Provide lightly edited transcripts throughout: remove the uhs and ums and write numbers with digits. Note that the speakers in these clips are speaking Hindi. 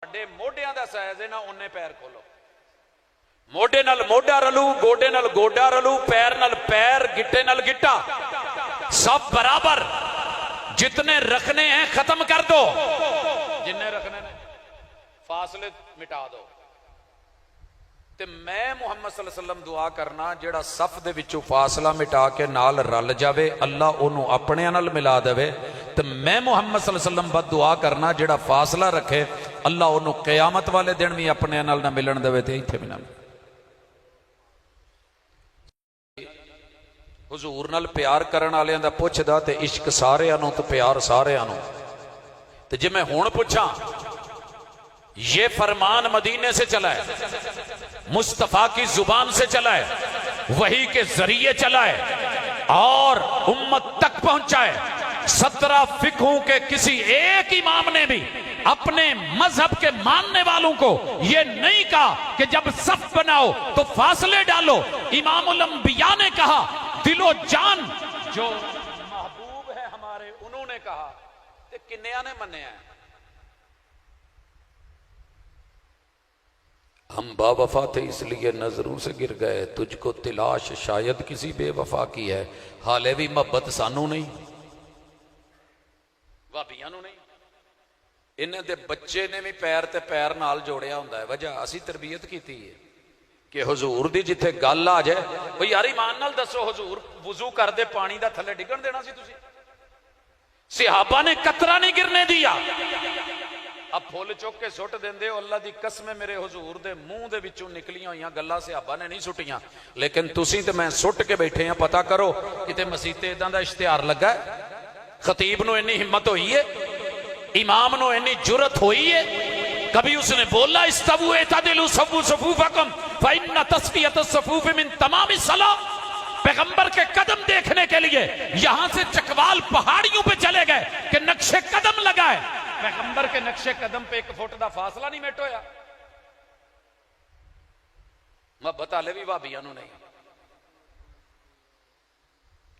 ਤੁਹਾਡੇ ਮੋਢਿਆਂ ਦਾ ਸਾਈਜ਼ ਹੈ ਨਾ ਉਹਨੇ ਪੈਰ ਖੋਲੋ। ਮੋਢੇ ਨਾਲ ਮੋਢਾ ਰਲੂ, ਗੋਡੇ ਨਾਲ ਗੋਡਾ ਰਲੂ, पैर नाल पैर, गिट्टे नाल गिट्टा, सब बराबर। जितने रखने हैं खत्म कर दो, जिन्ने रखने ने फासले मिटा दो। ते मैं मुहम्मद सल्लल्लाहु अलैहि वसल्लम दुआ करना जेड़ा सफ दे विचों फासला मिटा के नाल रल जावे, अल्लाह ओनू अपने नाल मिला देवे। ते मैं मुहम्मद सल्लल्लाहु अलैहि वसल्लम बद दुआ करना जेड़ा फासला रखे, अल्लाह ओनू क़यामत वाले दिन भी अपने नाल ना मिलन देवे ते इत्थे भी ना। हुजूर नाल प्यार करन वालियां दा पुछदा ते इश्क सारियां नूं ते प्यार सारियां नूं। ते जे मैं हुण पुछां, ये फरमान मदीने से चला है, मुस्तफा की जुबान से चला है, वही के जरिए चला है और उम्मत तक पहुंचा है। 17 फिक्हों के किसी एक इमाम ने भी अपने मजहब के मानने वालों को यह नहीं कहा कि जब सफ बनाओ तो फासले डालो। इमामुल अंबिया ने कहा, दिलो जान जो महबूब है हमारे, उन्होंने कहा, ते किन्निया ने मन्ने हैं। हम बावफा थे इसलिए नजरों से गिर गए, तुझको तिलाश शायद किसी बेवफा की है। हाले भी मोहब्बत सानू नहीं, भाबियां नू नहीं। इन्हां दे बच्चे ने भी पैर ते पैर नाल जोड़िया हुंदा है। वजह असी तरबियत की है कि हुजूर दी जिथे गल आ जाए, भाई यार ईमान नाल दसो, हुजूर वुजू करदे पानी दा थल्ले डिगण देना सी तुसी? सहाबा ने कतरा नहीं गिरने दिया। अब फुल चुक के सुट देंदे हो, अल्लाह दी कसम मेरे हुजूर दे मुंह दे विचों निकलियां होईयां गल्लां सहाबा ने नहीं सुटियां, लेकिन तुसी ते मैं सुट के बैठे हैं। पता करो किते मसीते इदां दा इश्तिहार लगा है? खतीब नूं इन्नी हिम्मत होई है, इमाम नूं इन्नी जुरत होई है? कभी उसने बोला इस्तवू एतदिलू सव्वू सफूफकुम फइन्न तस्फियत अस्सफूफ मिन तमाम सलाह? पैगंबर के कदम देखने के लिए यहां से चकवाल पहाड़ियों पे चले गए कि नक्शे कदम लगाए। पैगंबर के नक्शे कदम पे 1 फुट का फासला नहीं मिट होया। मोहब्बत हाले भी भाबियां नूं नहीं।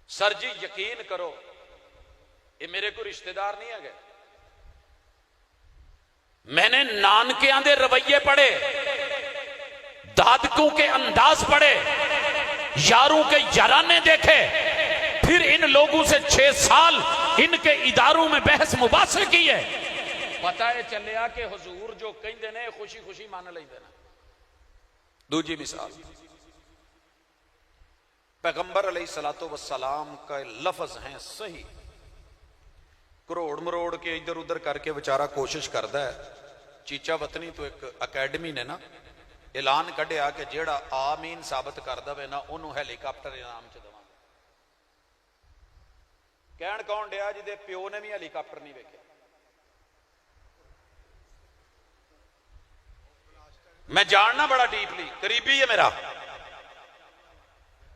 सर जी यकीन करो, ये मेरे को रिश्तेदार नहीं है। मैंने नानकियां दे रवैये पढ़े, दादकों के अंदाज पढ़े, यारों के याराने देखे, फिर इन लोगों से 6 साल इनके इदारों में बहस मुबासे की है। पता है चलिया कि हुजूर जो कहते ने खुशी खुशी मान लेंदे ने। दूजी मिसाल, पैगंबर अलैहिस्सलातु वस्सलाम का लफ्ज है सही, करोड़ मरोड़ के इधर उधर करके बेचारा कोशिश करता है। चीचा वतनी तो एक अकैडमी ने ना ऐलान कढ़िया कि जेड़ा आमीन साबित कर दे ना, उन्होंने हैलीकाप्टर इनाम च देवांगे। कहण कौन डिया जिहदे प्यो ने भी हैलीकाप्टर नहीं वेख्या? मैं जानना बड़ा डीपली, करीबी है मेरा,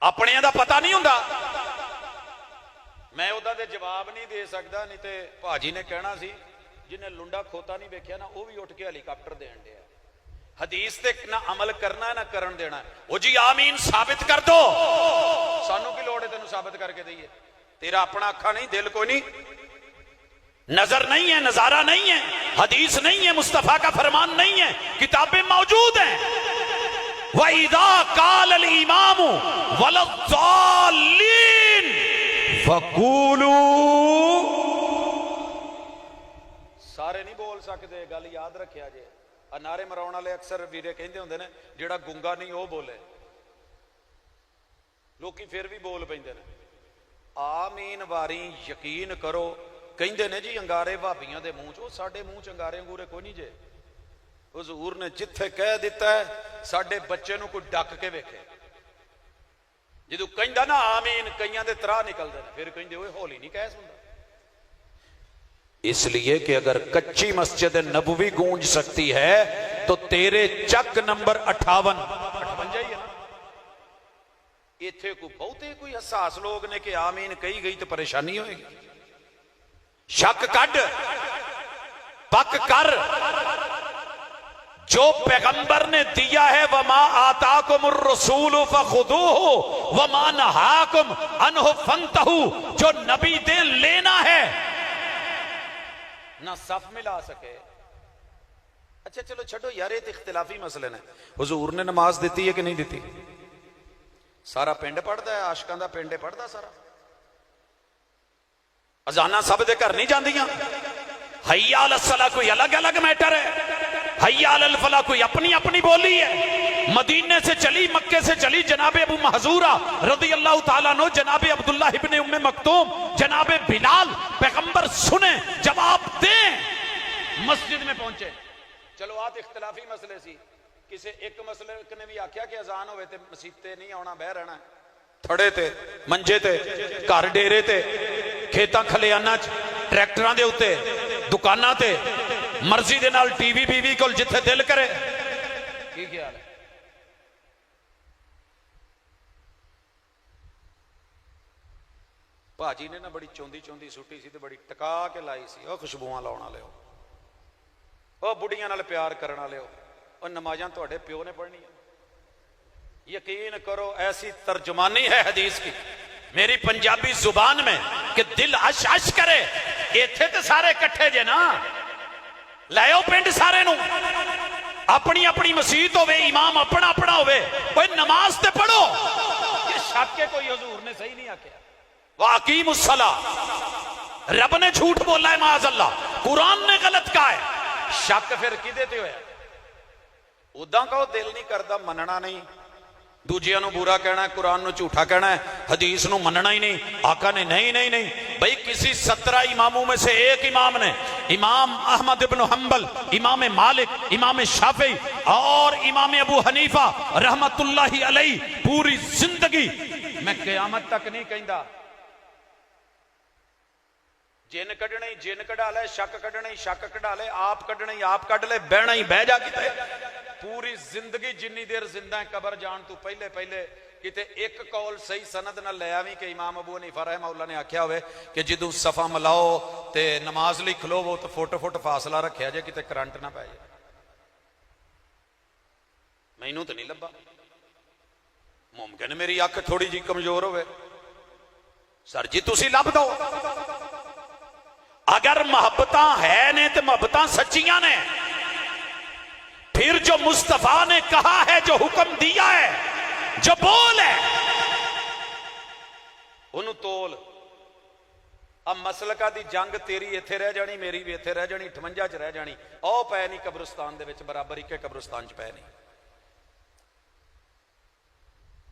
अपने दा पता नहीं हुंदा। मैं उदा दे जवाब नहीं दे सकता, नहीं तो भाजी ने कहना सी जिन्हें लुंडा खोता नहीं वेख्या ना, वह भी उठ के हैलीकाप्टर देन दिया। हदीस ते ना अमल करना है ना करन देना है। ओ जी आमीन साबित कर दो, सानू की लोड़ है तेनू साबित करके दईए? तेरा अपना अखा नहीं, दिल कोई नहीं, नजर नहीं है, नजारा नहीं है, हदीस नहीं है, मुस्तफा का फरमान नहीं है, किताबें मौजूद हैं। वइदा काल अल इमामु वलद्दालीन फकूलू, सारे नहीं बोल सकते, गल याद रखिया जे। नारे मराउण वाले अक्सर वीरे कहते होंदे ने जेड़ा गुंगा नहीं वो बोले, लोकी फिर भी बोल पैंदे ने। आमीन वारी यकीन करो, कहंदे ने जी अंगारे भाबियां दे मूंह च, साडे मूंह च अंगारे अंगूरे कोई नहीं जे। हुजूर ने जिथे कह दिता है, साडे बच्चे नूं कोई डक के वेखे। जो कहंदा ना आमीन, कईयां दे तराह निकलदे ने, फिर कहंदे ओए हौली नहीं कह सुनदा। इसलिए कि अगर कच्ची मस्जिद नबवी गूंज सकती है तो तेरे चक नंबर 58 ही है ना। इथे कोई बहुते कोई हसास लोग ने कि आमीन कही गई तो परेशानी होगी। शक कड, पक कर, जो पैगंबर ने दिया है, वमा आताकुमुर रसूल फखुदूहु वमा नहाकुम अन्हु फंतहु, जो नबी दे लेना है। ना सफ मिला सके, अच्छा चलो छो यार, ये तो इख्तिलाफी मसले ने। हुजूर ने नमाज दी है कि नहीं दी? सारा पिंड पढ़ता है, आशकां दा पिंड पढ़ता सारा। अजाना सब दे घर नहीं जांदियां। हय्या अल सला कोई अलग अलग मैटर है, हय्या अल फला कोई अपनी अपनी बोली है। मदीने से चली, मक्के से चली जनाबे अबू महजूरा रज़ी अल्लाह ताला अन्हु, जनाबे अब्दुल्लाह इब्ने उम्मे मक्तूम, जनाबे बिलाल, पैगंबर सुने जवाब दें, मस्जिद में पहुंचे। चलो आत इख्तिलाफी मसले सी, किसी एक मसले ने भी आख्या कि अजान होवे ते मसीत ते नहीं आना, बह रहना थड़े ते, मंजे ते, घर डेरे ते, खेतां खलियाना च, ट्रैक्टरां दे उत्ते, दुकानां ते, मर्जी दे नाल टीवी बीवी कोल जिथे दिल करे। की ख्याल है? भाजी ने ना बड़ी चौंदी चौंदी सुटी सी ते बड़ी टका के लाई सी। ओ खुशबुआं लाउण वालिओ, ओ बुढ़ियां नाल प्यार करन वालिओ, ओ नमाज़ां तुहाडे प्यो ने पढ़नियां। यकीन करो ऐसी तर्जुमानी है हदीस की मेरी पंजाबी जुबान में कि दिल अश अश करे। इत्थे ते सारे इकट्ठे जे ना, लाओ पिंड सारे नूं, अपनी अपनी मसीत होवे, इमाम अपना अपना होवे, कोई नमाज ते पढ़ो। ये शक है कोई हुजूर ने सही नहीं आख्या। वाकीमुस्सला, रब ने झूठ बोला है माअज़ल्लाह, कुरान ने गलत कहा है। शक फिर किदे ते होया? उदां कहो दिल नहीं करदा, मनना नहीं, दूजिया नूं बुरा कहना है, कुरान नूं झूठा कहना है, हदीस नूं मनना ही नहीं। आका ने नहीं नहीं नहीं भाई, किसी 17 इमामों में से एक इमाम ने, इमाम अहमद इब्न हंबल, इमाम मालिक, इमाम शाफी और इमाम अबू हनीफा रहमतुल्लाहि अलैहि पूरी जिंदगी, मैं क़यामत तक नहीं कहता जिन कढ़ने ही जिन कढ़ा ले, शक कढ़ने ही शक कढ़ा ले, आप कढ़ने ही आप कढ़ ले, बहना ही बह जा किते। पूरी जिंदगी जिन्नी देर जिंदा है, कबर जान तू पहले पहले किते एक कौल सही सनद न ले आवी कि इमाम अबू हनीफा रहमहुल्लाह ने आख्या होवे कि जदों सफा मिलाओ ते नमाज लई खलोवो तो फुट फुट फासला रखिया जे किते करंट ना पै जाए। मैनू तो नहीं लभा। मुमकिन मेरी अख थोड़ी जी कमजोर होवे। सर जी तुसी लभ दो। अगर मोहब्बत है ने तो मोहब्बत सच्चियां ने, फिर जो मुस्तफा ने कहा है, जो हुक्म दिया है, जो बोल है, उन्होंने तोल। अब मसलका दी जंग तेरी इत्थे रह जानी, मेरी भी इत्थे रह जानी, 58 च रह जानी। औ पै नहीं कब्रिस्तान दे विच, बराबर एक कब्रिस्तान च पै नहीं।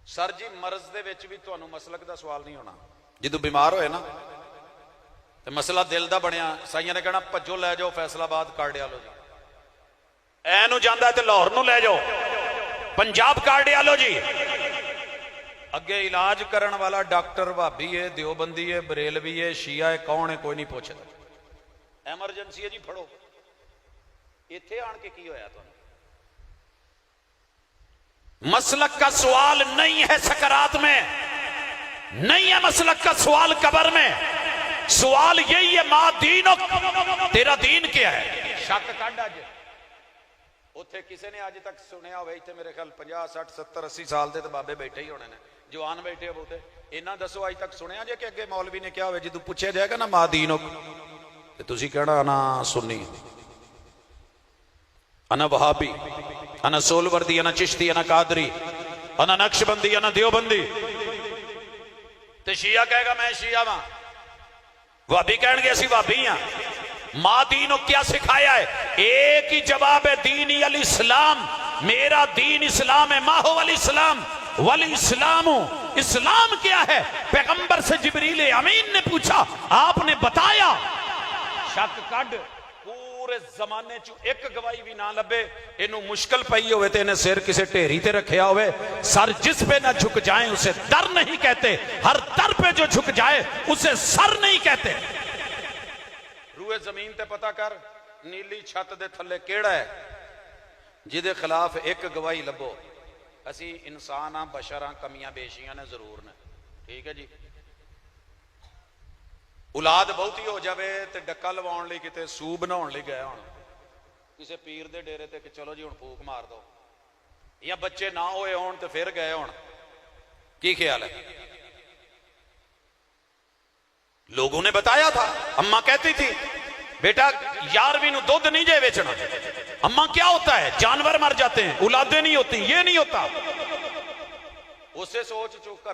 सर जी मरज दे विच भी तुहानू मसलक दा सवाल नहीं होना। जदों बीमार होए ना तो मसला दिल दा बनिया, साइयां ने कहना भज्जो लै जाओ फैसलाबाद कार्डिया लो जी, ऐनू जांदा ते लाहौर नू लै जाओ, पंजाब कार्डिया लो जी। अगे इलाज करन वाला डॉक्टर भाभी है, देवबंदी है, बरेलवी है, शिया है, कौन है कोई नहीं पूछता। एमरजेंसी है जी फड़ो। इत्थे आन के की होया तुहानू? मसलक का सवाल नहीं है सकरात में, नहीं है मसलक का सवाल कब्र में। सवाल यही है मां दीनो, तेरा दीन क्या है? शक कढ़ अज उत्थे किसी ने अज तक सुनिया हो? इत्थे मेरे ख्याल 50 60 70 80 साल के तो बाबे बैठे ही होने ने, जवान बैठे हो बहुते। इन्ना दसो अज तक सुनिया जे कि अगे मौलवी ने क्या हो, जो पूछा जाएगा ना मां दीनो तो तुसी कहना अना सुन्नी, अना वहाबी, अना सोलवर्दी, अना चिश्ती, अना कादरी, अना नक्शबंदी, अना देवबंदी। तो शिया कहेगा मैं शिया वा, भाभी कहेंगे असी भाभी हाँ। मां दीनो क्या सिखाया है? एक ही जवाब है, दीन अल इस्लाम, मेरा दीन इस्लाम है। माहो अल इस्लाम वल इस्लाम, इस्लाम क्या है? पैगंबर से जिब्रील अमीन ने पूछा, आपने बताया। शक कढ़ पूरे जमाने चो एक गवाही भी ना लभे, इनू मुश्किल पई होवे ते इन्हें सिर किसी ढेरी ते रखिया होवे। सर जिस पे ना झुक जाए उसे दर नहीं कहते, हर दर पे जो झुक जाए उसे सर नहीं कहते। रूए जमीन ते पता कर, नीली छत दे थल्ले केड़ा है जिदे खिलाफ एक गवाही लभो। असी इंसान हाँ, बशर हाँ, कमियां बेशियां ने जरूर ने, ठीक है जी। औलाद बहुती हो जाए तो डक्का लवाउण लई किते सूह बनाउण लई गए होण किसी पीर दे डेरे ते कि चलो जी हुण फूक मार दो, या बच्चे ना होए होण तो फिर गए होण। की ख्याल है? लोगों ने बताया था, अम्मा कहती थी बेटा 11वीं ਨੂੰ ਦੁੱਧ नहीं जे बेचना। अम्मा क्या होता है, जानवर मर जाते हैं, औलादे नहीं होती, ये नहीं होता। उसे सोच चुका।